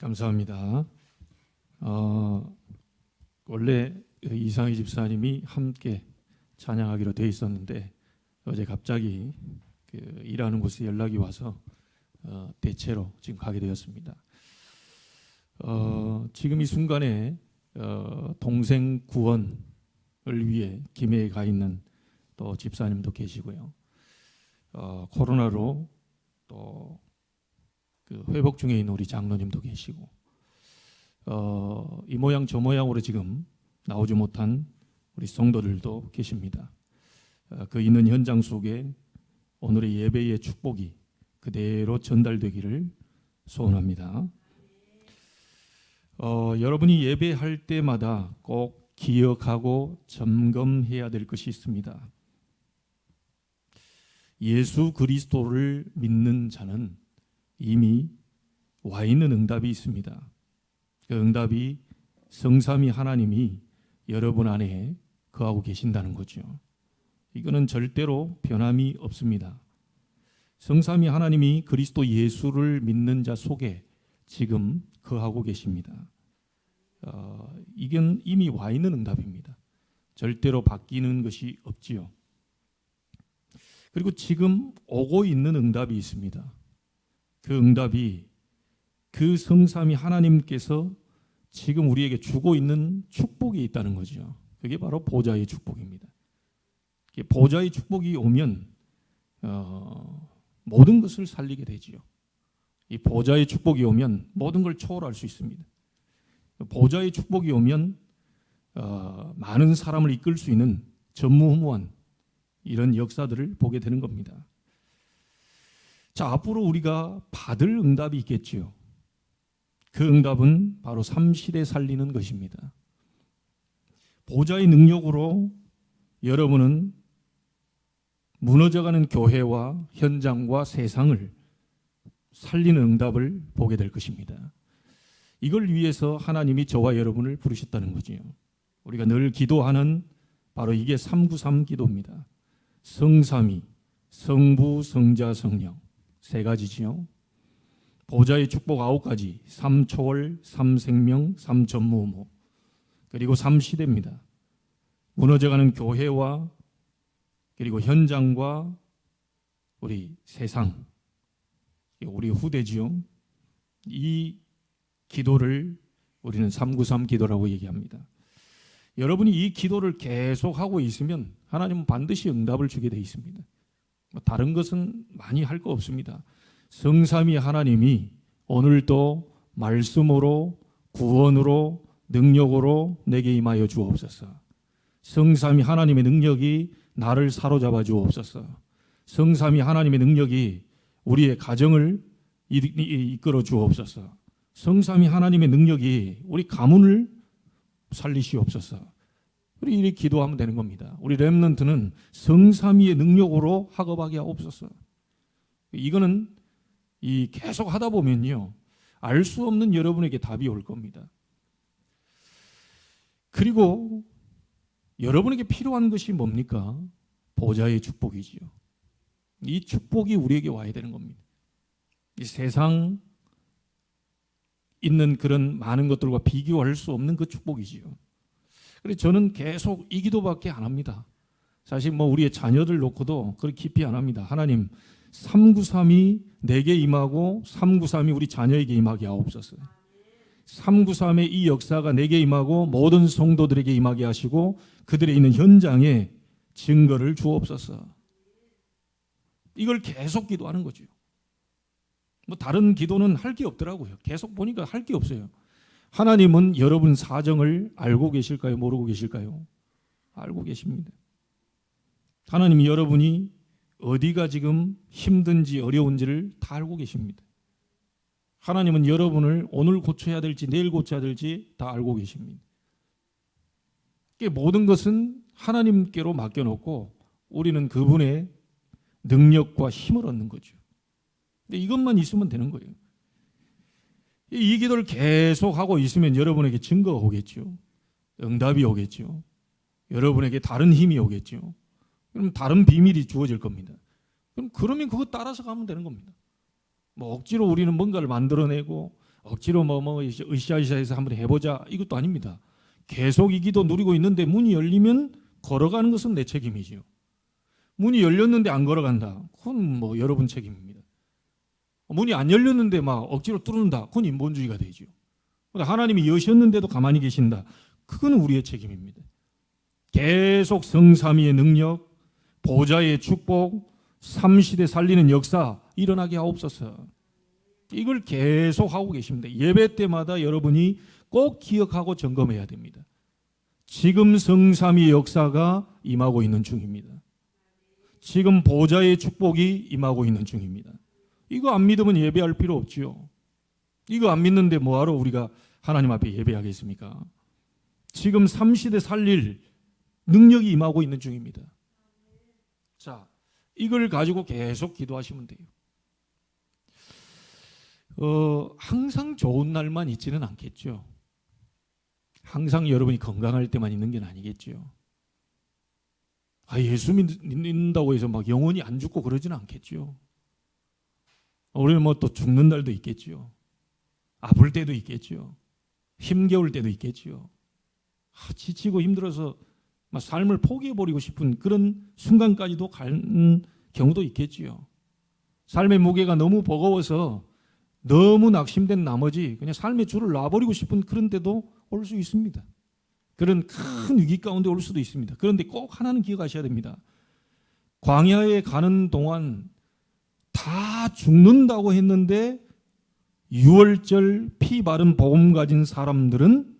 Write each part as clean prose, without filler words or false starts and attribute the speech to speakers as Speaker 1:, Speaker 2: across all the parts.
Speaker 1: 감사합니다. 원래 이상희 집사님이 함께 찬양하기로 돼 있었는데 어제 갑자기 일하는 곳에 연락이 와서 대체로 지금 가게 되었습니다. 지금 이 순간에 동생 구원을 위해 김해에 가 있는 또 집사님도 계시고요. 코로나로 또 회복 중에 있는 우리 장로님도 계시고 이 모양 저 모양으로 지금 나오지 못한 우리 성도들도 계십니다. 그 있는 현장 속에 오늘의 예배의 축복이 그대로 전달되기를 소원합니다. 여러분이 예배할 때마다 꼭 기억하고 점검해야 될 것이 있습니다. 예수 그리스도를 믿는 자는 이미 와 있는 응답이 있습니다. 그 응답이 성삼위 하나님이 여러분 안에 거하고 계신다는 거죠. 이거는 절대로 변함이 없습니다. 성삼위 하나님이 그리스도 예수를 믿는 자 속에 지금 거하고 계십니다. 이건 이미 와 있는 응답입니다. 절대로 바뀌는 것이 없지요. 그리고 지금 오고 있는 응답이 있습니다. 그 응답이 그 성삼위 하나님께서 지금 우리에게 주고 있는 축복이 있다는 거죠. 그게 바로 보좌의 축복입니다. 보좌의 축복이 오면 모든 것을 살리게 되지요. 이 보좌의 축복이 오면 모든 걸 초월할 수 있습니다. 보좌의 축복이 오면 많은 사람을 이끌 수 있는 전무후무한 이런 역사들을 보게 되는 겁니다. 자, 앞으로 우리가 받을 응답이 있겠지요. 그 응답은 바로 삼시대 살리는 것입니다. 보좌의 능력으로 여러분은 무너져가는 교회와 현장과 세상을 살리는 응답을 보게 될 것입니다. 이걸 위해서 하나님이 저와 여러분을 부르셨다는 거지요. 우리가 늘 기도하는 바로 이게 393 기도입니다. 성삼위, 성부, 성자, 성령 세 가지지요. 보좌의 축복 9가지, 3초월, 3생명, 3전무후무 그리고 3시대입니다. 무너져가는 교회와 그리고 현장과 우리 세상, 우리 후대지요. 이 기도를 우리는 393 기도라고 얘기합니다. 여러분이 이 기도를 계속하고 있으면 하나님은 반드시 응답을 주게 되어 있습니다. 다른 것은 많이 할 거 없습니다. 성삼위 하나님이 오늘도 말씀으로 구원으로 능력으로 내게 임하여 주옵소서. 성삼위 하나님의 능력이 나를 사로잡아 주옵소서. 성삼위 하나님의 능력이 우리의 가정을 이끌어 주옵소서. 성삼위 하나님의 능력이 우리 가문을 살리시옵소서. 우리 이렇게 기도하면 되는 겁니다. 우리 렘넌트는 성삼위의 능력으로 학업하게 하옵소서. 이거는 계속 하다 보면요, 알 수 없는 여러분에게 답이 올 겁니다. 그리고 여러분에게 필요한 것이 뭡니까? 보좌의 축복이지요. 이 축복이 우리에게 와야 되는 겁니다. 이 세상 있는 그런 많은 것들과 비교할 수 없는 그 축복이지요. 그래서 저는 계속 이 기도밖에 안 합니다. 사실 우리의 자녀들 놓고도 그렇게 깊이 안 합니다. 하나님 393이 내게 임하고 393이 우리 자녀에게 임하게 하옵소서. 393의 이 역사가 내게 임하고 모든 성도들에게 임하게 하시고 그들의 있는 현장에 증거를 주옵소서. 이걸 계속 기도하는 거죠. 다른 기도는 할 게 없더라고요. 계속 보니까 할 게 없어요. 하나님은 여러분 사정을 알고 계실까요? 모르고 계실까요? 알고 계십니다. 하나님이 여러분이 어디가 지금 힘든지 어려운지를 다 알고 계십니다. 하나님은 여러분을 오늘 고쳐야 될지 내일 고쳐야 될지 다 알고 계십니다. 모든 것은 하나님께로 맡겨놓고 우리는 그분의 능력과 힘을 얻는 거죠. 근데 이것만 있으면 되는 거예요. 이 기도를 계속 하고 있으면 여러분에게 증거가 오겠죠. 응답이 오겠죠. 여러분에게 다른 힘이 오겠죠. 그럼 다른 비밀이 주어질 겁니다. 그러면 그거 따라서 가면 되는 겁니다. 억지로 우리는 뭔가를 만들어내고 억지로 으쌰으쌰해서 한번 해보자 이것도 아닙니다. 계속 이 기도 누리고 있는데 문이 열리면 걸어가는 것은 내 책임이죠. 문이 열렸는데 안 걸어간다. 그건 뭐 여러분 책임입니다. 문이 안 열렸는데 막 억지로 뚫는다. 그건 인본주의가 되죠. 하나님이 여셨는데도 가만히 계신다. 그건 우리의 책임입니다. 계속 성삼위의 능력, 보좌의 축복, 삼시대 살리는 역사 일어나게 하옵소서. 이걸 계속 하고 계십니다. 예배 때마다 여러분이 꼭 기억하고 점검해야 됩니다. 지금 성삼위의 역사가 임하고 있는 중입니다. 지금 보좌의 축복이 임하고 있는 중입니다. 이거 안 믿으면 예배할 필요 없지요. 이거 안 믿는데 뭐하러 우리가 하나님 앞에 예배하겠습니까? 지금 삼시대 살릴 능력이 임하고 있는 중입니다. 자, 이걸 가지고 계속 기도하시면 돼요. 항상 좋은 날만 있지는 않겠죠. 항상 여러분이 건강할 때만 있는 게 아니겠죠. 예수 믿는다고 해서 막 영원히 안 죽고 그러지는 않겠죠. 우리는 뭐 또 죽는 날도 있겠죠. 아플 때도 있겠죠. 힘겨울 때도 있겠죠. 지치고 힘들어서 막 삶을 포기해버리고 싶은 그런 순간까지도 가는 경우도 있겠지요. 삶의 무게가 너무 버거워서 너무 낙심된 나머지 그냥 삶의 줄을 놔버리고 싶은 그런 때도 올 수 있습니다. 그런 큰 위기 가운데 올 수도 있습니다. 그런데 꼭 하나는 기억하셔야 됩니다. 광야에 가는 동안 다 죽는다고 했는데 6월절 피 바른 복음 가진 사람들은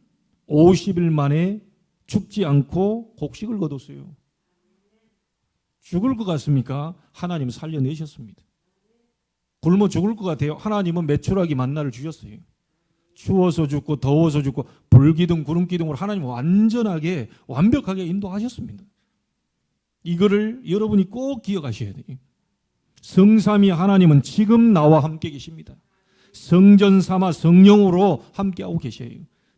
Speaker 1: 50일 만에 죽지 않고 곡식을 거뒀어요. 죽을 것 같습니까? 하나님 살려내셨습니다. 굶어 죽을 것 같아요. 하나님은 메추라기 만나를 주셨어요. 추워서 죽고 더워서 죽고 불기둥 구름기둥으로 하나님은 완전하게 완벽하게 인도하셨습니다. 이거를 여러분이 꼭 기억하셔야 돼요. 성삼위 하나님은 지금 나와 함께 계십니다. 성전 삼아 성령으로 함께하고 계셔요.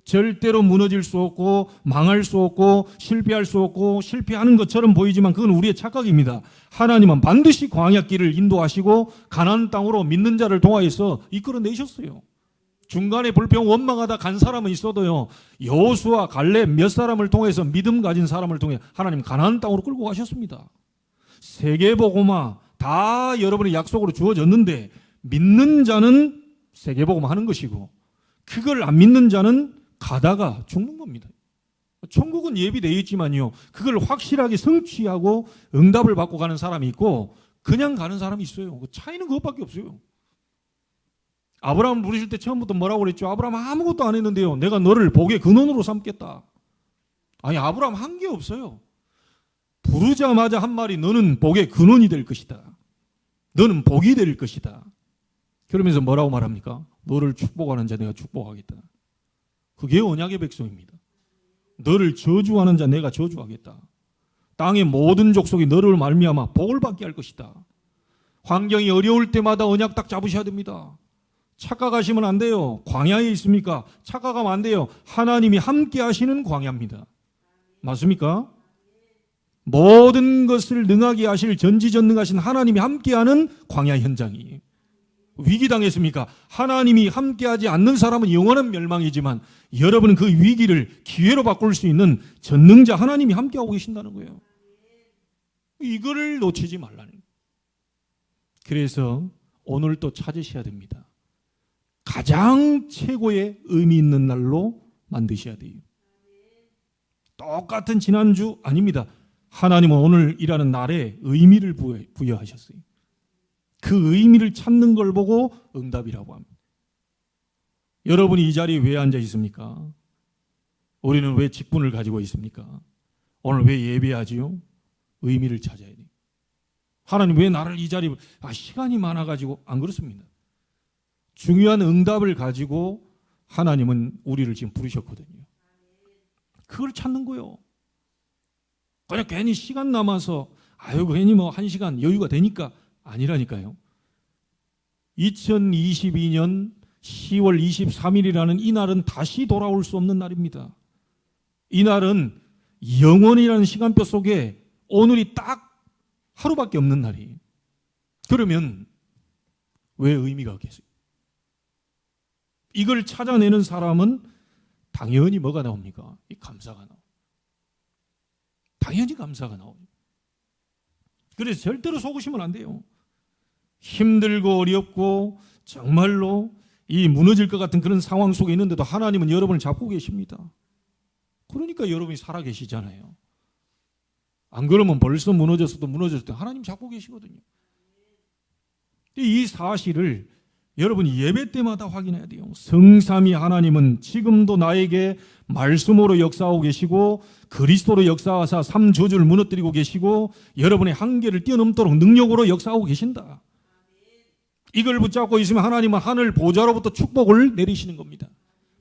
Speaker 1: 절대로 무너질 수 없고 망할 수 없고 실패할 수 없고 실패하는 것처럼 보이지만 그건 우리의 착각입니다. 하나님은 반드시 광야길을 인도하시고 가나안 땅으로 믿는 자를 통하여서 이끌어내셨어요. 중간에 불평 원망하다 간 사람은 있어도요, 여호수아 갈렙 몇 사람을 통해서 믿음 가진 사람을 통해 하나님 가나안 땅으로 끌고 가셨습니다. 세계복음화 다 여러분의 약속으로 주어졌는데 믿는 자는 세계복음화 하는 것이고 그걸 안 믿는 자는 가다가 죽는 겁니다. 천국은 예비되어 있지만요, 그걸 확실하게 성취하고 응답을 받고 가는 사람이 있고 그냥 가는 사람이 있어요. 그 차이는 그것밖에 없어요. 아브라함 부르실 때 처음부터 뭐라고 그랬죠? 아브라함 아무것도 안 했는데요, 내가 너를 복의 근원으로 삼겠다. 아니, 아브라함 한 게 없어요. 부르자마자 한 말이 너는 복의 근원이 될 것이다. 너는 복이 될 것이다. 그러면서 뭐라고 말합니까? 너를 축복하는 자 내가 축복하겠다. 그게 언약의 백성입니다. 너를 저주하는 자 내가 저주하겠다. 땅의 모든 족속이 너를 말미암아 복을 받게 할 것이다. 환경이 어려울 때마다 언약 딱 잡으셔야 됩니다. 착각하시면 안 돼요. 광야에 있습니까? 착각하면 안 돼요. 하나님이 함께 하시는 광야입니다. 맞습니까? 모든 것을 능하게 하실 전지전능하신 하나님이 함께하는 광야 현장이에요. 위기당했습니까? 하나님이 함께하지 않는 사람은 영원한 멸망이지만 여러분은 그 위기를 기회로 바꿀 수 있는 전능자 하나님이 함께하고 계신다는 거예요. 이거를 놓치지 말라는 거예요. 그래서 오늘 또 찾으셔야 됩니다. 가장 최고의 의미 있는 날로 만드셔야 돼요. 똑같은 지난주 아닙니다. 하나님은 오늘 일하는 날에 의미를 부여하셨어요. 그 의미를 찾는 걸 보고 응답이라고 합니다. 여러분이 이 자리에 왜 앉아 있습니까? 우리는 왜 직분을 가지고 있습니까? 오늘 왜 예배하지요? 의미를 찾아야 돼요. 하나님 왜 나를 이 자리에 시간이 많아가지고 안 그렇습니다. 중요한 응답을 가지고 하나님은 우리를 지금 부르셨거든요. 그걸 찾는 거예요. 그냥 괜히 시간 남아서 괜히 뭐 1시간 여유가 되니까 아니라니까요. 2022년 10월 23일이라는 이 날은 다시 돌아올 수 없는 날입니다. 이 날은 영원이라는 시간표 속에 오늘이 딱 하루밖에 없는 날이에요. 그러면 왜 의미가 없겠어요? 이걸 찾아내는 사람은 당연히 뭐가 나옵니까? 이 감사가 나옵니다. 당연히 감사가 나옵니다. 그래서 절대로 속으시면 안 돼요. 힘들고 어렵고 정말로 이 무너질 것 같은 그런 상황 속에 있는데도 하나님은 여러분을 잡고 계십니다. 그러니까 여러분이 살아 계시잖아요. 안 그러면 벌써 무너졌을 때 하나님 잡고 계시거든요. 이 사실을 여러분이 예배 때마다 확인해야 돼요. 성삼위 하나님은 지금도 나에게 말씀으로 역사하고 계시고 그리스도로 역사하사 삼저주를 무너뜨리고 계시고 여러분의 한계를 뛰어넘도록 능력으로 역사하고 계신다. 이걸 붙잡고 있으면 하나님은 하늘 보좌로부터 축복을 내리시는 겁니다.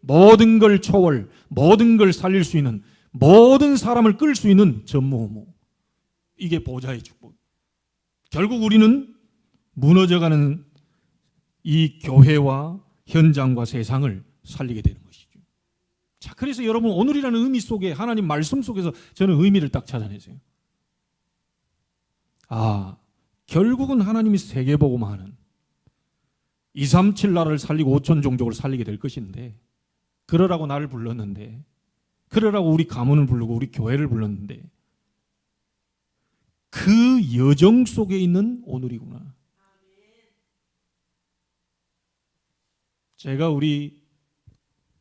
Speaker 1: 모든 걸 초월, 모든 걸 살릴 수 있는, 모든 사람을 끌 수 있는 전무후무. 이게 보좌의 축복. 결국 우리는 무너져가는 이 교회와 현장과 세상을 살리게 되는 것이죠. 자, 그래서 여러분 오늘이라는 의미 속에 하나님 말씀 속에서 저는 의미를 딱 찾아내세요. 결국은 하나님이 세계복음화하는 237 나라를 살리고 5천 종족을 살리게 될 것인데 그러라고 나를 불렀는데 그러라고 우리 가문을 부르고 우리 교회를 불렀는데 그 여정 속에 있는 오늘이구나. 제가 우리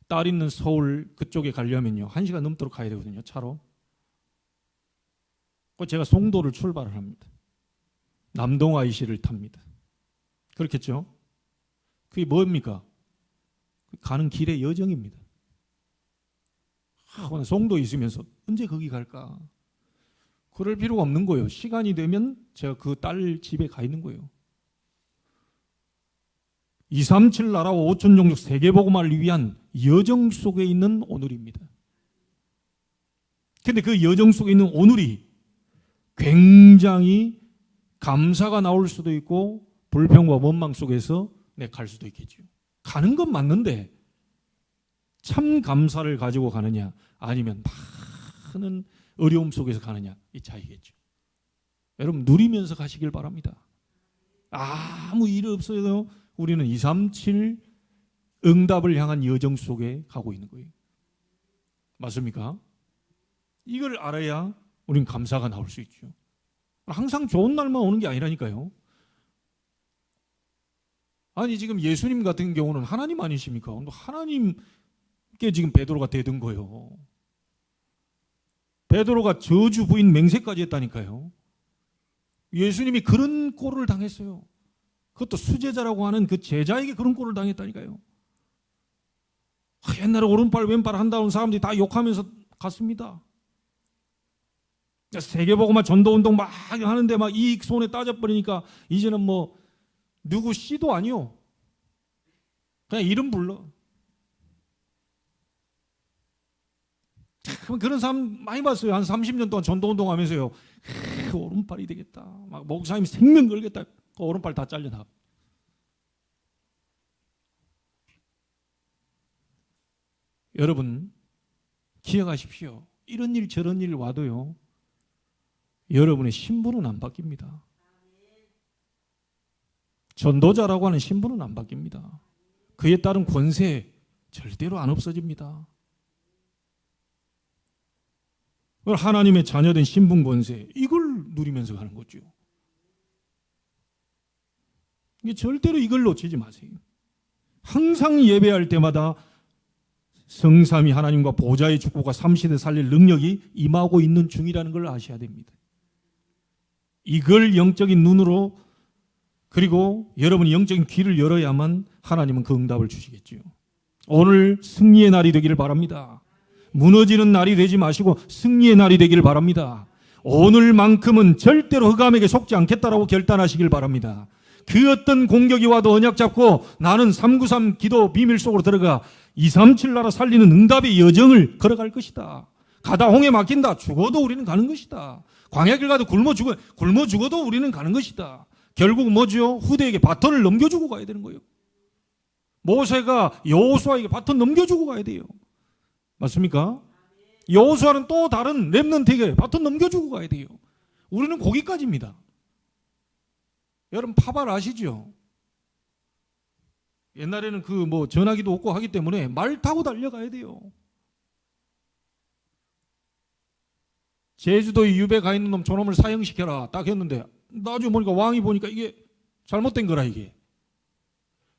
Speaker 1: 딸 있는 서울 그쪽에 가려면요 1시간 넘도록 가야 되거든요. 차로. 제가 송도를 출발을 합니다. 남동 IC를 탑니다. 그렇겠죠? 그게 뭡니까? 가는 길의 여정입니다. 송도에 있으면서 언제 거기 갈까? 그럴 필요가 없는 거예요. 시간이 되면 제가 그 딸 집에 가 있는 거예요. 237 나라와 5천 종족 세계복음화를 위한 여정 속에 있는 오늘입니다. 그런데 그 여정 속에 있는 오늘이 굉장히 감사가 나올 수도 있고 불평과 원망 속에서 갈 수도 있겠죠. 가는 건 맞는데 참 감사를 가지고 가느냐 아니면 많은 어려움 속에서 가느냐 이 차이겠죠. 여러분 누리면서 가시길 바랍니다. 아무 일 없어도 우리는 237 응답을 향한 여정 속에 가고 있는 거예요. 맞습니까? 이걸 알아야 우리는 감사가 나올 수 있죠. 항상 좋은 날만 오는 게 아니라니까요. 아니 지금 예수님 같은 경우는 하나님 아니십니까? 하나님께 지금 베드로가 대든 거예요. 베드로가 저주 부인 맹세까지 했다니까요. 예수님이 그런 꼴을 당했어요. 그것도 수제자라고 하는 그 제자에게 그런 꼴을 당했다니까요. 옛날에 오른팔 왼팔 한다는 사람들이 다 욕하면서 갔습니다. 세계복음화 전도운동 막 하는데 막 이 손에 따져버리니까 이제는 뭐 누구 씨도 아니요. 그냥 이름 불러. 그런 사람 많이 봤어요. 한 30년 동안 전도운동 하면서요. 오른팔이 되겠다. 막 목사님 생명 걸겠다. 그 오른팔 다 잘려나가. 여러분 기억하십시오. 이런 일 저런 일 와도요. 여러분의 신분은 안 바뀝니다. 전도자라고 하는 신분은 안 바뀝니다. 그에 따른 권세 절대로 안 없어집니다. 하나님의 자녀된 신분 권세 이걸 누리면서 가는 거죠. 절대로 이걸 놓치지 마세요. 항상 예배할 때마다 성삼위 하나님과 보좌의 축복과 삼시대 살릴 능력이 임하고 있는 중이라는 걸 아셔야 됩니다. 이걸 영적인 눈으로 그리고 여러분이 영적인 귀를 열어야만 하나님은 그 응답을 주시겠죠. 오늘 승리의 날이 되기를 바랍니다. 무너지는 날이 되지 마시고 승리의 날이 되기를 바랍니다. 오늘만큼은 절대로 흑암에게 속지 않겠다라고 결단하시길 바랍니다. 그 어떤 공격이 와도 언약 잡고 나는 393 기도 비밀 속으로 들어가 237 나라 살리는 응답의 여정을 걸어갈 것이다. 가다 홍해 막힌다. 죽어도 우리는 가는 것이다. 광야길 가도 굶어 죽어도 우리는 가는 것이다. 결국 뭐죠? 후대에게 바톤을 넘겨주고 가야 되는 거예요. 모세가 여호수아에게 바톤 넘겨주고 가야 돼요. 맞습니까? 여호수아는 또 다른 렘넌트에게 바톤 넘겨주고 가야 돼요. 우리는 거기까지입니다. 여러분 파발 아시죠? 옛날에는 그 뭐 전화기도 없고 하기 때문에 말 타고 달려가야 돼요. 제주도에 유배 가 있는 놈 저놈을 사형시켜라 딱 했는데 나중에 보니까 왕이 보니까 이게 잘못된 거라 이게.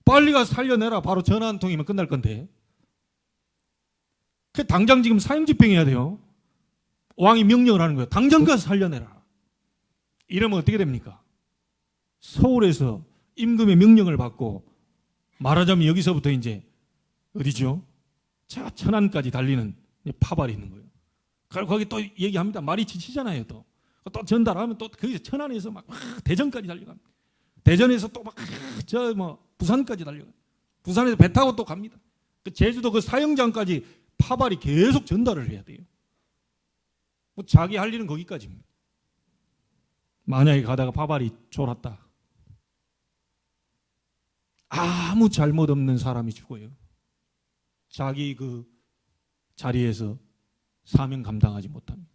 Speaker 1: 빨리 가서 살려내라. 바로 전화 한 통이면 끝날 건데. 그 당장 지금 사형 집행해야 돼요. 왕이 명령을 하는 거예요. 당장 가서 살려내라. 이러면 어떻게 됩니까? 서울에서 임금의 명령을 받고 말하자면 여기서부터 이제 어디죠? 자 천안까지 달리는 파발이 있는 거예요. 그리고 거기 또 얘기합니다. 말이 지치잖아요. 또 전달하면 또 거기서 천안에서 막 대전까지 달려갑니다. 대전에서 또 막 저 뭐 부산까지 달려갑니다. 부산에서 배 타고 또 갑니다. 그 제주도 그 사형장까지 파발이 계속 전달을 해야 돼요. 뭐 자기 할 일은 거기까지입니다. 만약에 가다가 파발이 졸았다. 아무 잘못 없는 사람이 죽어요. 자기 그 자리에서 사명 감당하지 못합니다.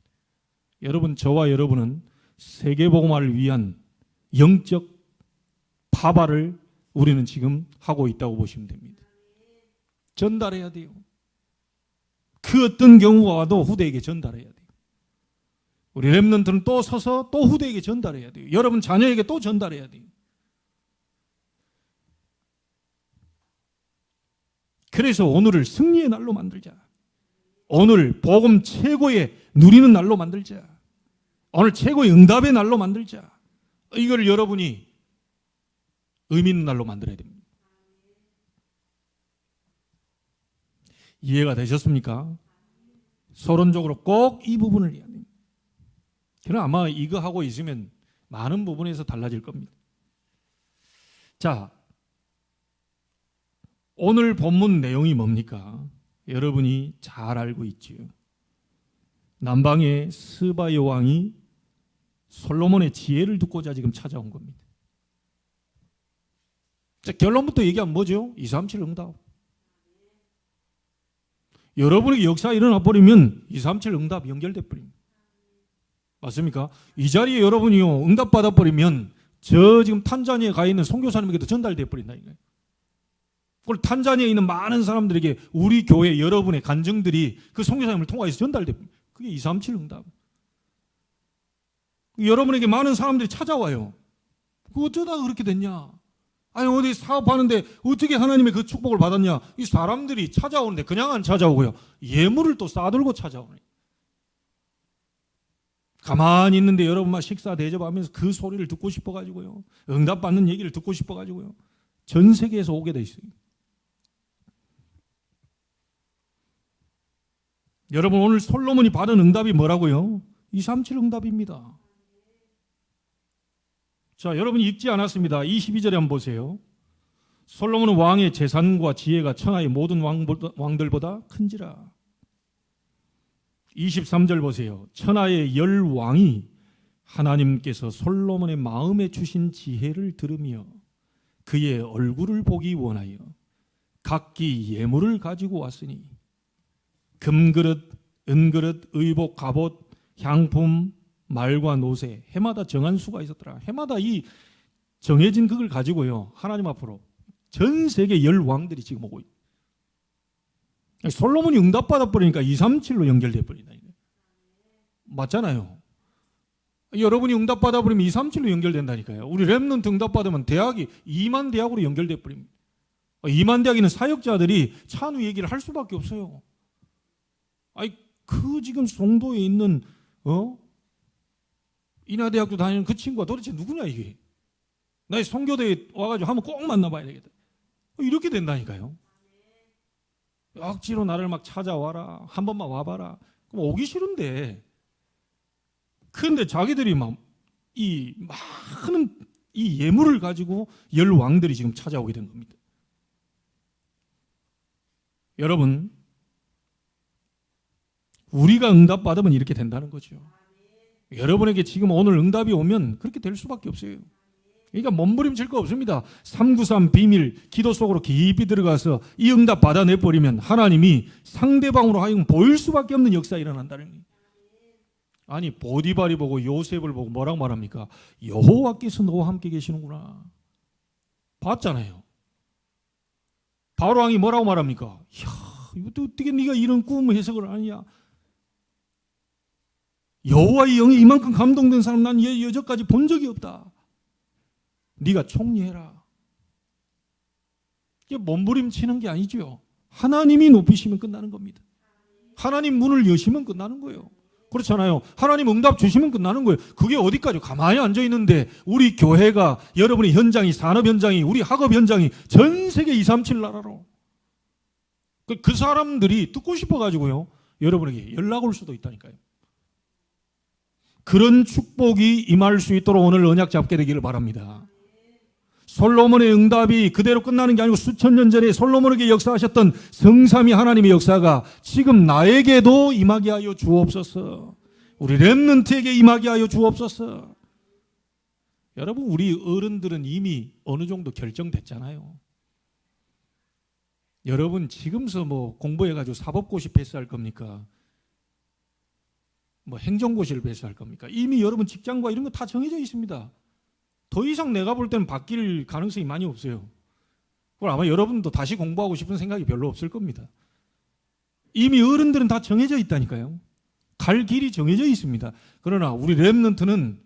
Speaker 1: 여러분, 저와 여러분은 세계복음화를 위한 영적 파발을 우리는 지금 하고 있다고 보시면 됩니다. 전달해야 돼요. 그 어떤 경우가 와도 후대에게 전달해야 돼요. 우리 렘넌트는 또 서서 또 후대에게 전달해야 돼요. 여러분 자녀에게 또 전달해야 돼요. 그래서 오늘을 승리의 날로 만들자. 오늘 복음 최고의 누리는 날로 만들자. 오늘 최고의 응답의 날로 만들자. 이걸 여러분이 의미 있는 날로 만들어야 됩니다. 이해가 되셨습니까? 서론적으로 꼭 이 부분을 해야 됩니다. 그럼 아마 이거 하고 있으면 많은 부분에서 달라질 겁니다. 자, 오늘 본문 내용이 뭡니까? 여러분이 잘 알고 있지요. 남방의 스바 여왕이 솔로몬의 지혜를 듣고자 지금 찾아온 겁니다. 자, 결론부터 얘기하면 뭐죠? 237 응답. 여러분에게 역사가 일어나 버리면 237 응답 연결돼 버립니다. 맞습니까? 이 자리에 여러분이요 응답 받아 버리면 저 지금 탄자니아에 가 있는 선교사님에게도 전달돼 버린다니까요. 그걸 탄자니아에 있는 많은 사람들에게 우리 교회 여러분의 간증들이 그 선교사님을 통해서 전달돼 버립니다. 그게 237 응답. 여러분에게 많은 사람들이 찾아와요. 그 어쩌다 그렇게 됐냐? 아니 어디 사업하는데 어떻게 하나님의 그 축복을 받았냐? 이 사람들이 찾아오는데 그냥 안 찾아오고요. 예물을 또 싸들고 찾아오네. 가만히 있는데 여러분만 식사 대접하면서 그 소리를 듣고 싶어가지고요. 응답받는 얘기를 듣고 싶어가지고요. 전 세계에서 오게 돼 있어요. 여러분 오늘 솔로몬이 받은 응답이 뭐라고요? 237 응답입니다. 자, 여러분이 읽지 않았습니다. 22절에 한번 보세요. 솔로몬은 왕의 재산과 지혜가 천하의 모든 왕들보다 큰지라. 23절 보세요. 천하의 10왕이 하나님께서 솔로몬의 마음에 주신 지혜를 들으며 그의 얼굴을 보기 원하여 각기 예물을 가지고 왔으니 금그릇, 은그릇, 의복, 갑옷, 향품, 말과 노새, 해마다 정한 수가 있었더라. 해마다 이 정해진 그걸 가지고요 하나님 앞으로 전 세계 10왕들이 지금 오고 있어요. 솔로몬이 응답받아 버리니까 237로 연결돼 버린다. 맞잖아요. 여러분이 응답받아 버리면 237로 연결된다니까요. 우리 렘넌트 응답받으면 대학이 2만 대학으로 연결돼 버립니다. 2만 대학에 있는 사역자들이 찬우 얘기를 할 수밖에 없어요. 아니 그 지금 송도에 있는 인하대학도 다니는 그 친구가 도대체 누구냐 이게. 나 송교대에 와가지고 한번 꼭 만나봐야 되겠다. 이렇게 된다니까요. 억지로 나를 막 찾아와라. 한 번만 와봐라. 그럼 오기 싫은데. 그런데 자기들이 막 이 많은 이 예물을 가지고 10왕들이 지금 찾아오게 된 겁니다. 여러분, 우리가 응답받으면 이렇게 된다는 거죠. 여러분에게 지금 오늘 응답이 오면 그렇게 될 수밖에 없어요. 그러니까 몸부림칠 거 없습니다. 393 비밀 기도 속으로 깊이 들어가서 이 응답 받아내버리면 하나님이 상대방으로 하여금 보일 수밖에 없는 역사가 일어난다는 거예요. 아니 보디발이 보고 요셉을 보고 뭐라고 말합니까? 여호와께서 너와 함께 계시는구나. 봤잖아요. 바로 왕이 뭐라고 말합니까? 이야, 이것도 어떻게 네가 이런 꿈 해석을 하느냐? 여호와의 영이 이만큼 감동된 사람 난 여태까지 본 적이 없다. 네가 총리해라. 이게 몸부림치는 게 아니죠. 하나님이 높이시면 끝나는 겁니다. 하나님 문을 여시면 끝나는 거예요. 그렇잖아요. 하나님 응답 주시면 끝나는 거예요. 그게 어디까지 가만히 앉아 있는데 우리 교회가 여러분의 현장이 산업 현장이 우리 학업 현장이 전 세계 237 나라로 그 사람들이 듣고 싶어 가지고요. 여러분에게 연락 올 수도 있다니까요. 그런 축복이 임할 수 있도록 오늘 언약 잡게 되기를 바랍니다. 솔로몬의 응답이 그대로 끝나는 게 아니고 수천 년 전에 솔로몬에게 역사하셨던 성삼위 하나님의 역사가 지금 나에게도 임하게 하여 주옵소서. 우리 렘넌트에게 임하게 하여 주옵소서. 여러분, 우리 어른들은 이미 어느 정도 결정됐잖아요. 여러분 지금서 뭐 공부해가지고 사법고시 패스할 겁니까? 뭐 행정고시를 패스할 겁니까? 이미 여러분 직장과 이런 거 다 정해져 있습니다. 더 이상 내가 볼 때는 바뀔 가능성이 많이 없어요. 그걸 아마 여러분도 다시 공부하고 싶은 생각이 별로 없을 겁니다. 이미 어른들은 다 정해져 있다니까요. 갈 길이 정해져 있습니다. 그러나 우리 렘넌트는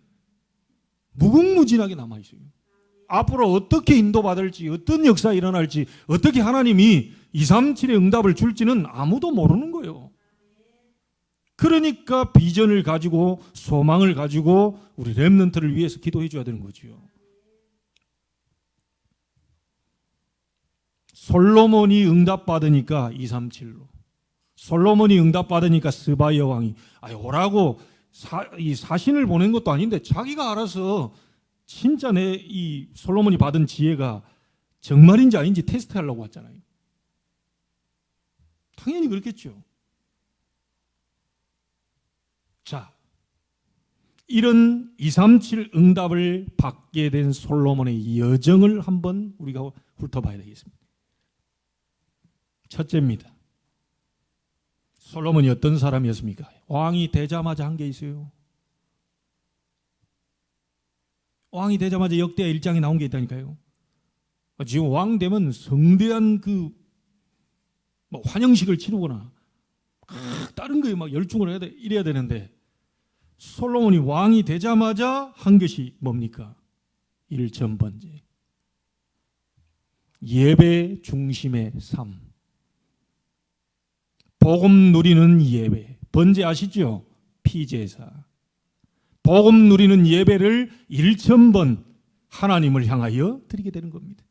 Speaker 1: 무궁무진하게 남아있어요. 앞으로 어떻게 인도받을지, 어떤 역사가 일어날지, 어떻게 하나님이 237의 응답을 줄지는 아무도 모르는 거예요. 그러니까 비전을 가지고 소망을 가지고 우리 렘넌트를 위해서 기도해 줘야 되는 거죠. 솔로몬이 응답받으니까 237로, 솔로몬이 응답받으니까 스바야 왕이 오라고 이 사신을 보낸 것도 아닌데 자기가 알아서 진짜 내 이 솔로몬이 받은 지혜가 정말인지 아닌지 테스트하려고 왔잖아요. 당연히 그렇겠죠. 자, 이런 237 응답을 받게 된 솔로몬의 여정을 한번 우리가 훑어봐야 되겠습니다. 첫째입니다. 솔로몬이 어떤 사람이었습니까? 왕이 되자마자 한 게 있어요. 왕이 되자마자 역대 1장에 나온 게 있다니까요. 지금 왕 되면 성대한 뭐 환영식을 치르거나 다른 거에 막 열중을 해야 돼, 이래야 되는데 솔로몬이 왕이 되자마자 한 것이 뭡니까? 1,000번째. 예배 중심의 삶. 복음 누리는 예배. 번제 아시죠? 피제사. 복음 누리는 예배를 1,000번 하나님을 향하여 드리게 되는 겁니다.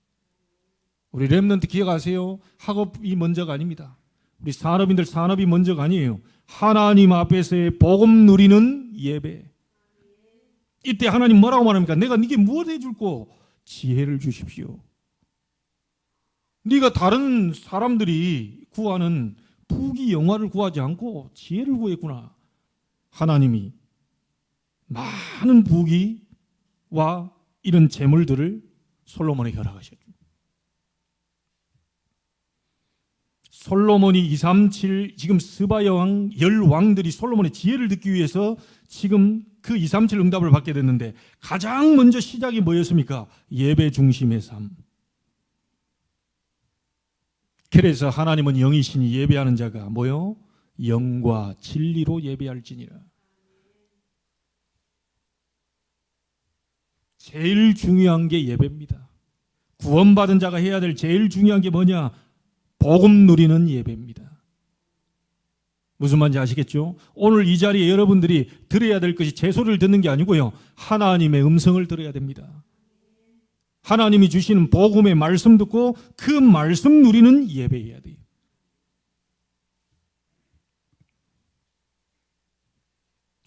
Speaker 1: 우리 렘넌트 기억하세요? 학업이 먼저가 아닙니다. 우리 산업인들 산업이 먼저가 아니에요. 하나님 앞에서의 복음 누리는 예배. 이때 하나님 뭐라고 말합니까? 내가 네게 무엇 해줄꼬? 지혜를 주십시오. 네가 다른 사람들이 구하는 부귀 영화를 구하지 않고 지혜를 구했구나. 하나님이 많은 부귀와 이런 재물들을 솔로몬에게 허락하셨죠. 솔로몬이 237 지금 스바야 왕 10왕들이 솔로몬의 지혜를 듣기 위해서 지금 그 237 응답을 받게 됐는데 가장 먼저 시작이 뭐였습니까? 예배 중심의 삶. 그래서 하나님은 영이시니 예배하는 자가 뭐요? 영과 진리로 예배할지니라. 제일 중요한 게 예배입니다. 구원받은 자가 해야 될 제일 중요한 게 뭐냐? 복음 누리는 예배입니다. 무슨 말인지 아시겠죠? 오늘 이 자리에 여러분들이 들어야 될 것이 제 소리를 듣는 게 아니고요. 하나님의 음성을 들어야 됩니다. 하나님이 주시는 복음의 말씀 듣고 그 말씀 누리는 예배해야 돼요.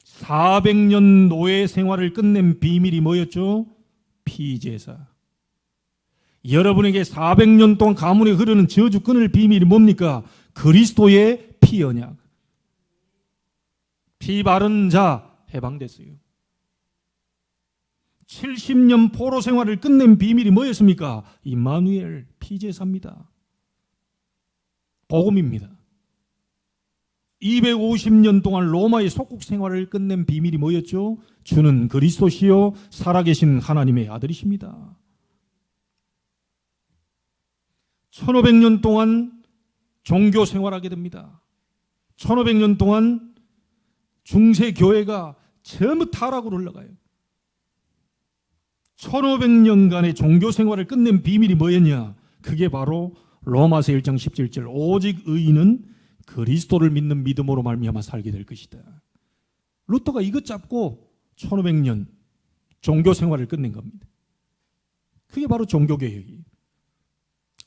Speaker 1: (400년) 노예 생활을 끝낸 비밀이 뭐였죠? 피제사. 여러분에게 400년 동안 가문에 흐르는 저주 끊을 비밀이 뭡니까? 그리스도의 피 언약. 피 바른 자 해방됐어요. 70년 포로 생활을 끝낸 비밀이 뭐였습니까? 임마누엘 피제사입니다. 복음입니다. 250년 동안 로마의 속국 생활을 끝낸 비밀이 뭐였죠? 주는 그리스도시요 살아계신 하나님의 아들이십니다. 1500년 동안 종교 생활하게 됩니다. 1500년 동안 중세 교회가 전부 타락으로 흘러가요. 1500년간의 종교 생활을 끝낸 비밀이 뭐였냐? 그게 바로 로마서 1장 17절 오직 의인은 그리스도를 믿는 믿음으로 말미암아 살게 될 것이다. 루터가 이것 잡고 1500년 종교 생활을 끝낸 겁니다. 그게 바로 종교개혁이에요.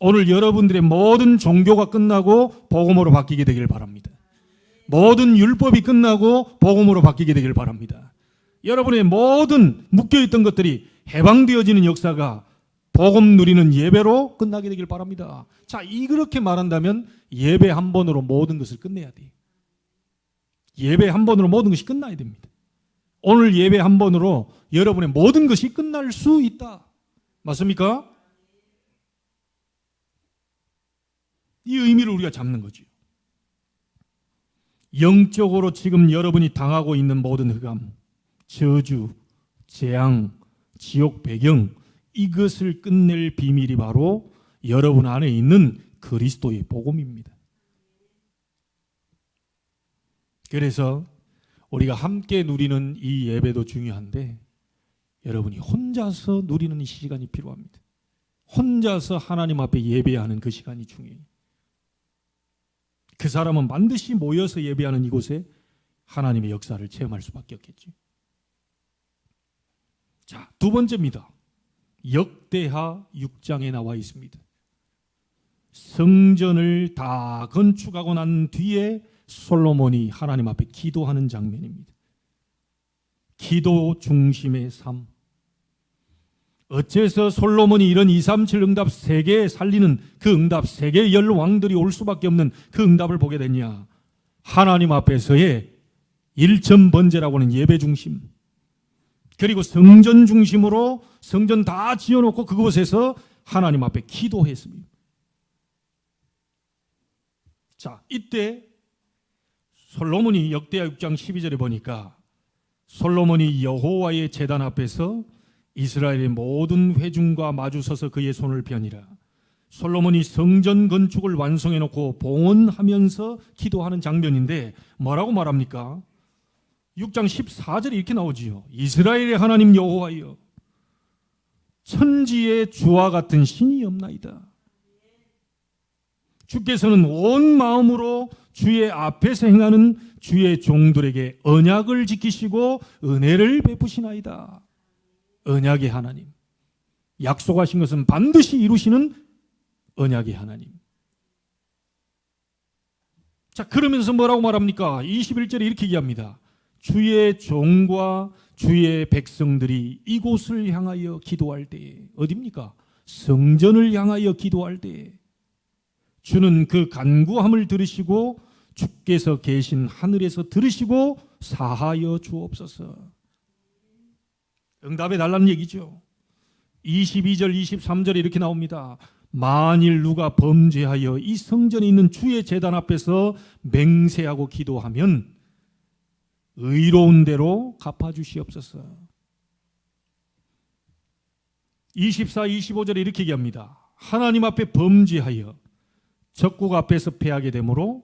Speaker 1: 오늘 여러분들의 모든 종교가 끝나고 복음으로 바뀌게 되길 바랍니다. 모든 율법이 끝나고 복음으로 바뀌게 되길 바랍니다. 여러분의 모든 묶여있던 것들이 해방되어지는 역사가 복음 누리는 예배로 끝나게 되길 바랍니다. 자, 이렇게 말한다면 예배 한 번으로 모든 것을 끝내야 돼요. 예배 한 번으로 모든 것이 끝나야 됩니다. 오늘 예배 한 번으로 여러분의 모든 것이 끝날 수 있다. 맞습니까? 이 의미를 우리가 잡는 거죠. 영적으로 지금 여러분이 당하고 있는 모든 흑암, 저주, 재앙, 지옥 배경, 이것을 끝낼 비밀이 바로 여러분 안에 있는 그리스도의 복음입니다. 그래서 우리가 함께 누리는 이 예배도 중요한데 여러분이 혼자서 누리는 이 시간이 필요합니다. 혼자서 하나님 앞에 예배하는 그 시간이 중요해요. 그 사람은 반드시 모여서 예배하는 이곳에 하나님의 역사를 체험할 수밖에 없겠죠. 자, 두 번째입니다. 역대하 6장에 나와 있습니다. 성전을 다 건축하고 난 뒤에 솔로몬이 하나님 앞에 기도하는 장면입니다. 기도 중심의 삶. 어째서 솔로몬이 이런 237 응답 3개 살리는 그 응답 3개의 왕들이 올 수밖에 없는 그 응답을 보게 됐냐? 하나님 앞에서의 일천번제라고 하는 예배 중심, 그리고 성전 중심으로 성전 다 지어놓고 그곳에서 하나님 앞에 기도했습니다. 자, 이때 솔로몬이 역대하 6장 12절에 보니까 솔로몬이 여호와의 제단 앞에서 이스라엘의 모든 회중과 마주서서 그의 손을 펴니라. 솔로몬이 성전 건축을 완성해 놓고 봉헌하면서 기도하는 장면인데 뭐라고 말합니까? 6장 14절에 이렇게 나오지요. 이스라엘의 하나님 여호와여, 천지에 주와 같은 신이 없나이다. 주께서는 온 마음으로 주의 앞에서 행하는 주의 종들에게 언약을 지키시고 은혜를 베푸시나이다. 언약의 하나님, 약속하신 것은 반드시 이루시는 언약의 하나님. 자, 그러면서 뭐라고 말합니까? 21절에 이렇게 얘기합니다. 주의 종과 주의 백성들이 이곳을 향하여 기도할 때에, 어디입니까? 성전을 향하여 기도할 때에 주는 그 간구함을 들으시고 주께서 계신 하늘에서 들으시고 사하여 주옵소서. 응답해 달라는 얘기죠. 22절 23절에 이렇게 나옵니다. 만일 누가 범죄하여 이 성전에 있는 주의 제단 앞에서 맹세하고 기도하면 의로운 대로 갚아주시옵소서. 24, 25절에 이렇게 얘기합니다. 하나님 앞에 범죄하여 적국 앞에서 패하게 되므로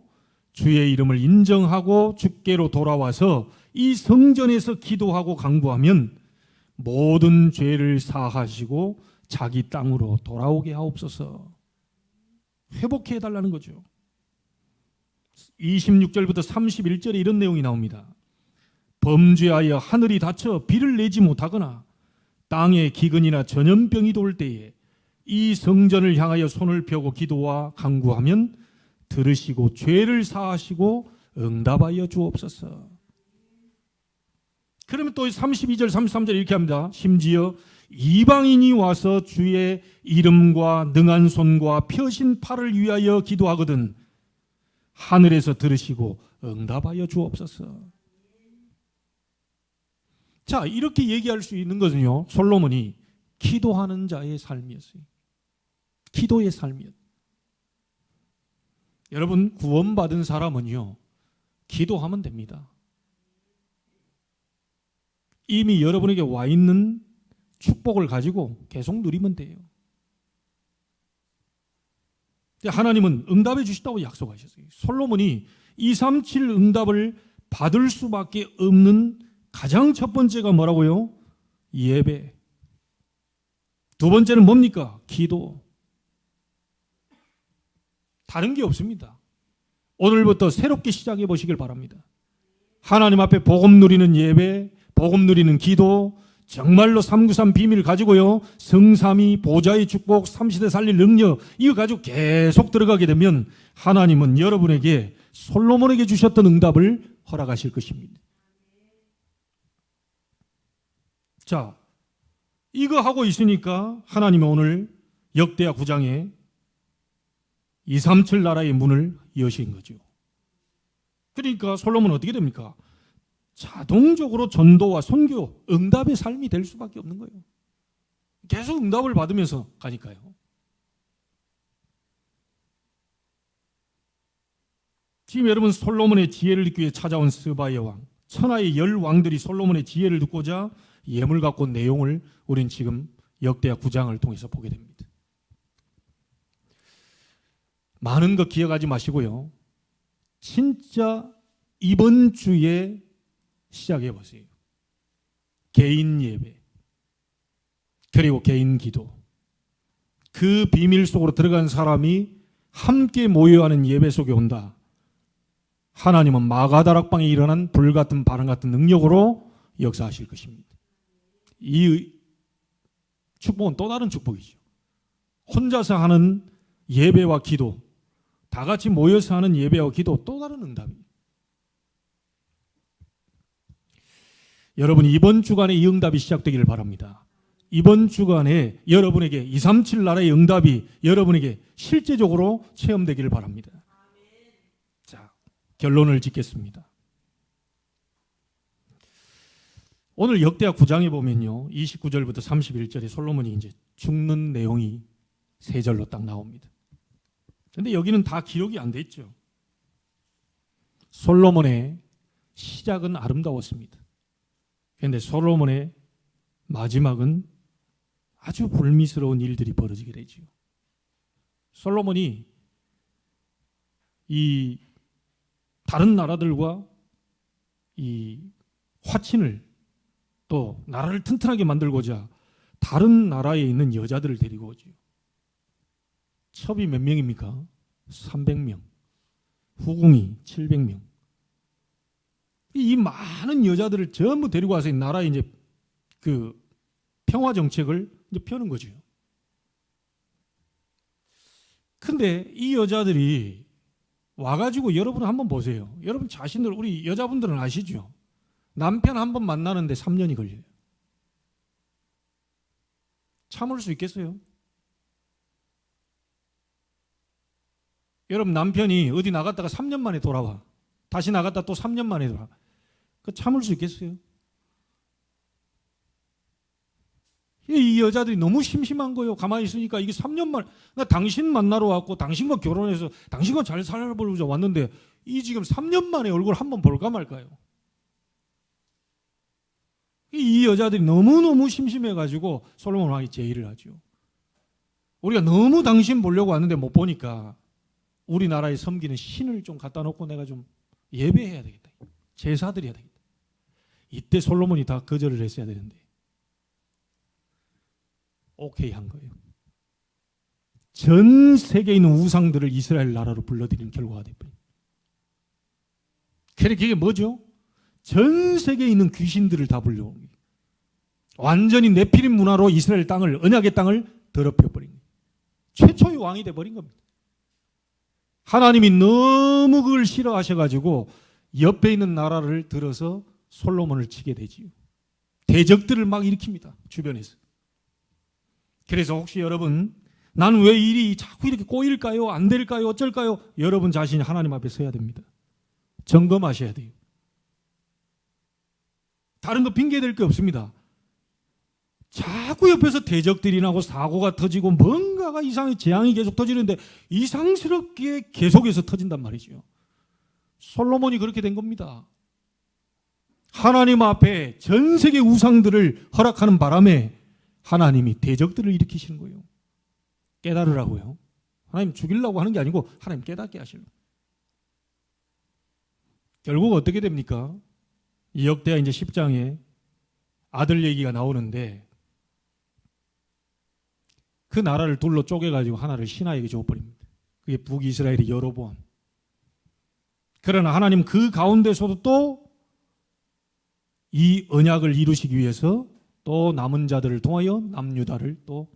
Speaker 1: 주의 이름을 인정하고 주께로 돌아와서 이 성전에서 기도하고 간구하면 모든 죄를 사하시고 자기 땅으로 돌아오게 하옵소서. 회복해 달라는 거죠. 26절부터 31절에 이런 내용이 나옵니다. 범죄하여 하늘이 닫혀 비를 내지 못하거나 땅에 기근이나 전염병이 돌 때에 이 성전을 향하여 손을 펴고 기도와 간구하면 들으시고 죄를 사하시고 응답하여 주옵소서. 그러면 또 32절 33절 이렇게 합니다. 심지어 이방인이 와서 주의 이름과 능한 손과 펴신 팔을 위하여 기도하거든 하늘에서 들으시고 응답하여 주옵소서. 자, 이렇게 얘기할 수 있는 것은요, 솔로몬이 기도하는 자의 삶이었어요. 기도의 삶이었어요. 여러분, 구원받은 사람은요, 기도하면 됩니다. 이미 여러분에게 와 있는 축복을 가지고 계속 누리면 돼요. 하나님은 응답해 주시다고 약속하셨어요. 솔로몬이 237 응답을 받을 수밖에 없는 가장 첫 번째가 뭐라고요? 예배. 두 번째는 뭡니까? 기도. 다른 게 없습니다. 오늘부터 새롭게 시작해 보시길 바랍니다. 하나님 앞에 복음 누리는 예배, 복음 누리는 기도, 정말로 393 비밀을 가지고요, 성삼위 보좌의 축복, 3시대 살릴 능력, 이거 가지고 계속 들어가게 되면 하나님은 여러분에게 솔로몬에게 주셨던 응답을 허락하실 것입니다. 자, 이거 하고 있으니까 하나님이 오늘 역대하 9장에 237 나라의 문을 여신 거죠. 그러니까 솔로몬은 어떻게 됩니까? 자동적으로 전도와 선교, 응답의 삶이 될 수밖에 없는 거예요. 계속 응답을 받으면서 가니까요. 지금 여러분 솔로몬의 지혜를 듣기 위해 찾아온 스바의 왕, 천하의 10왕들이 솔로몬의 지혜를 듣고자 예물 갖고 온 내용을 우린 지금 역대하 9장을 통해서 보게 됩니다. 많은 거 기억하지 마시고요. 진짜 이번 주에 시작해 보세요. 개인 예배, 그리고 개인 기도. 그 비밀 속으로 들어간 사람이 함께 모여 하는 예배 속에 온다. 하나님은 마가다락방에 일어난 불같은 바람 같은 능력으로 역사하실 것입니다. 이 축복은 또 다른 축복이죠. 혼자서 하는 예배와 기도, 다 같이 모여서 하는 예배와 기도, 또 다른 응답입니다. 여러분 이번 주간에 이 응답이 시작되기를 바랍니다. 이번 주간에 여러분에게 237 나라의 응답이 여러분에게 실제적으로 체험되기를 바랍니다. 자, 결론을 짓겠습니다. 오늘 역대하 9장에 보면요, 29절부터 31절에 솔로몬이 이제 죽는 내용이 세 절로 딱 나옵니다. 그런데 여기는 다 기록이 안 돼 있죠. 솔로몬의 시작은 아름다웠습니다. 그런데 솔로몬의 마지막은 아주 불미스러운 일들이 벌어지게 되죠. 솔로몬이 이 다른 나라들과 이 화친을 또 나라를 튼튼하게 만들고자 다른 나라에 있는 여자들을 데리고 오죠. 첩이 몇 명입니까? 300명. 후궁이 700명. 이 많은 여자들을 전부 데리고 와서 나라에 이제 그 평화 정책을 이제 펴는 거죠. 근데 이 여자들이 와가지고 여러분 한번 보세요. 여러분 자신들, 우리 여자분들은 아시죠? 남편 한 번 만나는데 3년이 걸려요. 참을 수 있겠어요? 여러분 남편이 어디 나갔다가 3년 만에 돌아와. 다시 나갔다 또 3년 만에 돌아와. 그 참을 수 있겠어요? 이 여자들이 너무 심심한 거예요. 가만히 있으니까 이게 3년 만에, 나 당신 만나러 왔고 당신과 결혼해서 당신과 잘 살아보려고 왔는데 이 지금 3년 만에 얼굴 한번 볼까 말까요? 이 여자들이 너무너무 심심해가지고 솔로몬 왕이 제의를 하죠. 우리가 너무 당신 보려고 왔는데 못 보니까 우리나라에 섬기는 신을 좀 갖다 놓고 내가 좀 예배해야 되겠다. 제사드려야 되겠다. 이때 솔로몬이 다 거절을 했어야 되는데 오케이 한 거예요. 전 세계에 있는 우상들을 이스라엘 나라로 불러들이는 결과가 됐어요. 그게 뭐죠? 전 세계에 있는 귀신들을 다 불러옵니다. 완전히 네피림 문화로 이스라엘 땅을, 언약의 땅을 더럽혀버린 거예요. 최초의 왕이 돼버린 겁니다. 하나님이 너무 그걸 싫어하셔가지고 옆에 있는 나라를 들어서 솔로몬을 치게 되지요. 대적들을 막 일으킵니다. 주변에서. 그래서 혹시 여러분, 난 왜 일이 자꾸 이렇게 꼬일까요? 안 될까요? 어쩔까요? 여러분 자신이 하나님 앞에 서야 됩니다. 점검하셔야 돼요. 다른 거 핑계댈 게 없습니다. 자꾸 옆에서 대적들이 나고 사고가 터지고 뭔가가 이상하게 재앙이 계속 터지는데 이상스럽게 계속해서 터진단 말이죠. 솔로몬이 그렇게 된 겁니다. 하나님 앞에 전 세계 우상들을 허락하는 바람에 하나님이 대적들을 일으키시는 거예요. 깨달으라고요. 하나님 죽이려고 하는 게 아니고 하나님 깨닫게 하시려고. 결국 어떻게 됩니까? 이 역대하 이제 10장에 아들 얘기가 나오는데 그 나라를 둘로 쪼개가지고 하나를 신하에게 줘버립니다. 그게 북이스라엘의 여로보암. 그러나 하나님 그 가운데서도 또 이 언약을 이루시기 위해서 또 남은 자들을 통하여 남유다를 또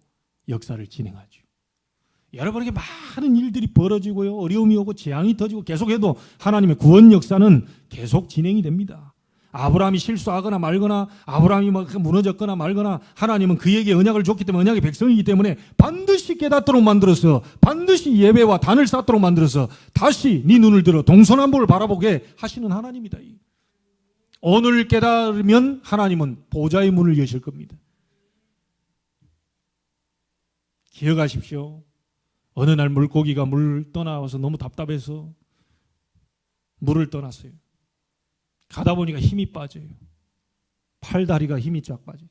Speaker 1: 역사를 진행하죠. 여러분에게 많은 일들이 벌어지고요, 어려움이 오고 재앙이 터지고 계속해도 하나님의 구원 역사는 계속 진행이 됩니다. 아브라함이 실수하거나 말거나 아브라함이 막 무너졌거나 말거나 하나님은 그에게 언약을 줬기 때문에 언약의 백성이기 때문에 반드시 깨닫도록 만들어서 반드시 예배와 단을 쌓도록 만들어서 다시 네 눈을 들어 동서남북을 바라보게 하시는 하나님이다. 오늘 깨달으면 하나님은 보좌의 문을 여실 겁니다. 기억하십시오. 어느 날 물고기가 물 떠나와서 너무 답답해서 물을 떠났어요. 가다 보니까 힘이 빠져요. 팔다리가 힘이 쫙 빠져요.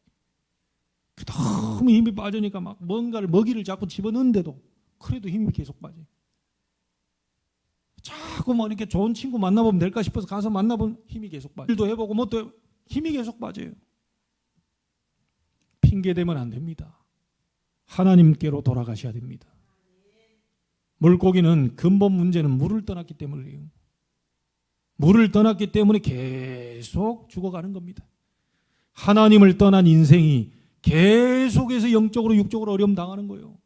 Speaker 1: 너무 힘이 빠지니까 막 뭔가를 먹이를 자꾸 집어넣는데도 그래도 힘이 계속 빠져요. 자꾸 뭐 이렇게 좋은 친구 만나보면 될까 싶어서 가서 만나보면 힘이 계속 빠져요. 일도 해보고 뭐 또 힘이 계속 빠져요. 핑계대면 안 됩니다. 하나님께로 돌아가셔야 됩니다. 물고기는 근본 문제는 물을 떠났기 때문이에요. 물을 떠났기 때문에 계속 죽어가는 겁니다. 하나님을 떠난 인생이 계속해서 영적으로 육적으로 어려움 당하는 거예요.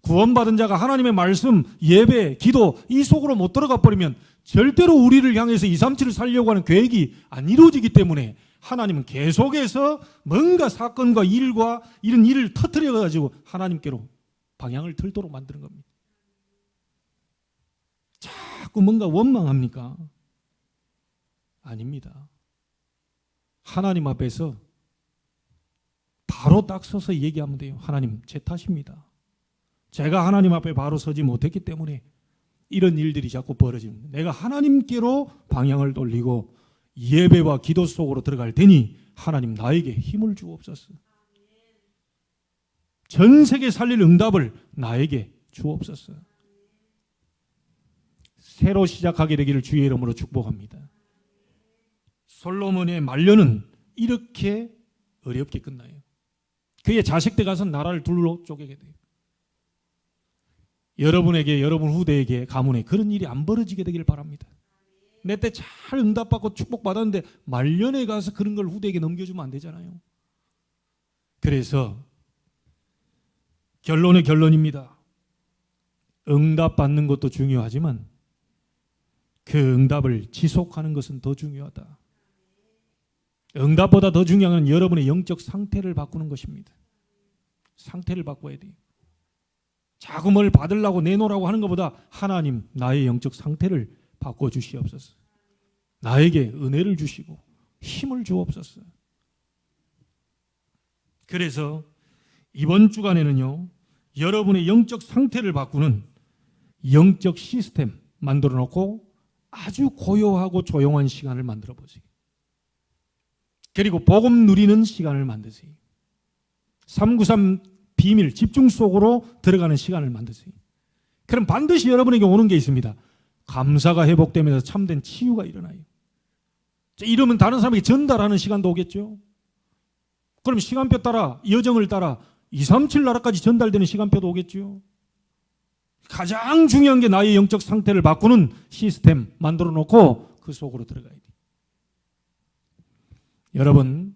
Speaker 1: 구원받은 자가 하나님의 말씀, 예배, 기도 이 속으로 못 들어가 버리면 절대로 우리를 향해서 237을 살려고 하는 계획이 안 이루어지기 때문에 하나님은 계속해서 뭔가 사건과 일과 이런 일을 터뜨려 가지고 하나님께로 방향을 틀도록 만드는 겁니다. 자꾸 뭔가 원망합니까? 아닙니다. 하나님 앞에서 바로 딱 서서 얘기하면 돼요. 하나님, 제 탓입니다. 제가 하나님 앞에 바로 서지 못했기 때문에 이런 일들이 자꾸 벌어집니다. 내가 하나님께로 방향을 돌리고 예배와 기도 속으로 들어갈 테니 하나님 나에게 힘을 주옵소서. 전 세계 살릴 응답을 나에게 주옵소서. 새로 시작하게 되기를 주의 이름으로 축복합니다. 솔로몬의 말년은 이렇게 어렵게 끝나요. 그의 자식들 가서 나라를 둘로 쪼개게 돼요. 여러분에게, 여러분 후대에게, 가문에 그런 일이 안 벌어지게 되길 바랍니다. 내 때 잘 응답받고 축복받았는데 말년에 가서 그런 걸 후대에게 넘겨주면 안 되잖아요. 그래서 결론의 결론입니다. 응답받는 것도 중요하지만 그 응답을 지속하는 것은 더 중요하다. 응답보다 더 중요한 건 여러분의 영적 상태를 바꾸는 것입니다. 상태를 바꿔야 돼요. 자꾸 뭘 받으려고 내놓으라고 하는 것보다 하나님 나의 영적 상태를 바꿔주시옵소서. 나에게 은혜를 주시고 힘을 주옵소서. 그래서 이번 주간에는요, 여러분의 영적 상태를 바꾸는 영적 시스템 만들어 놓고 아주 고요하고 조용한 시간을 만들어 보세요. 그리고 복음 누리는 시간을 만드세요. 393 비밀 집중 속으로 들어가는 시간을 만드세요. 그럼 반드시 여러분에게 오는 게 있습니다. 감사가 회복되면서 참된 치유가 일어나요. 이러면 다른 사람에게 전달하는 시간도 오겠죠. 그럼 시간표 따라, 여정을 따라 237 나라까지 전달되는 시간표도 오겠죠. 가장 중요한 게 나의 영적 상태를 바꾸는 시스템 만들어 놓고 그 속으로 들어가야 돼요. 여러분,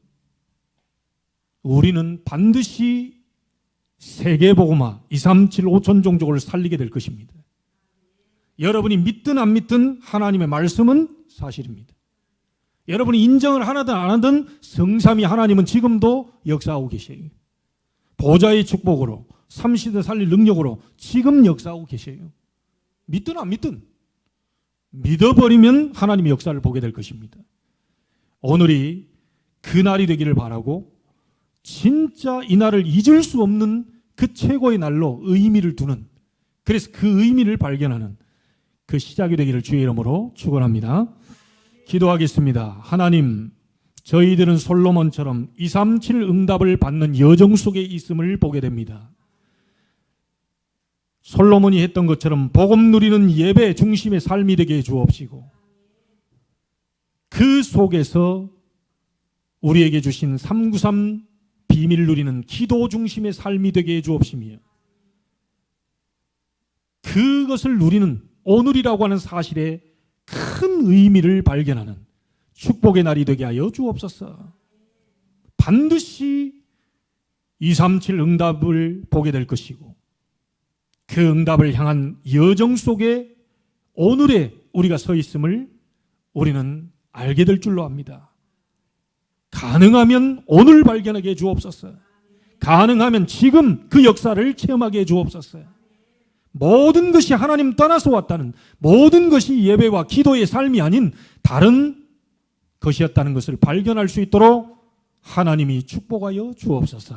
Speaker 1: 우리는 반드시 세계복음화 237 5천 종족을 살리게 될 것입니다. 여러분이 믿든 안 믿든 하나님의 말씀은 사실입니다. 여러분이 인정을 하든 안 하든 성삼위 하나님은 지금도 역사하고 계셔요. 보좌의 축복으로 3시대 살릴 능력으로 지금 역사하고 계셔요. 믿든 안 믿든 믿어버리면 하나님의 역사를 보게 될 것입니다. 오늘이 그날이 되기를 바라고 진짜 이 날을 잊을 수 없는 그 최고의 날로 의미를 두는, 그래서 그 의미를 발견하는 그 시작이 되기를 주의 이름으로 축원합니다. 기도하겠습니다. 하나님, 저희들은 솔로몬처럼 237 응답을 받는 여정 속에 있음을 보게 됩니다. 솔로몬이 했던 것처럼 복음 누리는 예배 중심의 삶이 되게 해 주옵시고, 그 속에서 우리에게 주신 393 비밀 누리는 기도 중심의 삶이 되게 해 주옵시며, 그것을 누리는 오늘이라고 하는 사실에 큰 의미를 발견하는 축복의 날이 되게 하여 주옵소서. 반드시 237 응답을 보게 될 것이고, 그 응답을 향한 여정 속에 오늘에 우리가 서 있음을 우리는 알게 될 줄로 압니다. 가능하면 오늘 발견하게 해 주옵소서. 가능하면 지금 그 역사를 체험하게 해 주옵소서. 모든 것이 하나님 떠나서 왔다는, 모든 것이 예배와 기도의 삶이 아닌 다른 것이었다는 것을 발견할 수 있도록 하나님이 축복하여 주옵소서.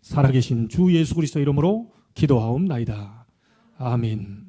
Speaker 1: 살아계신 주 예수 그리스도 이름으로 기도하옵나이다. 아멘.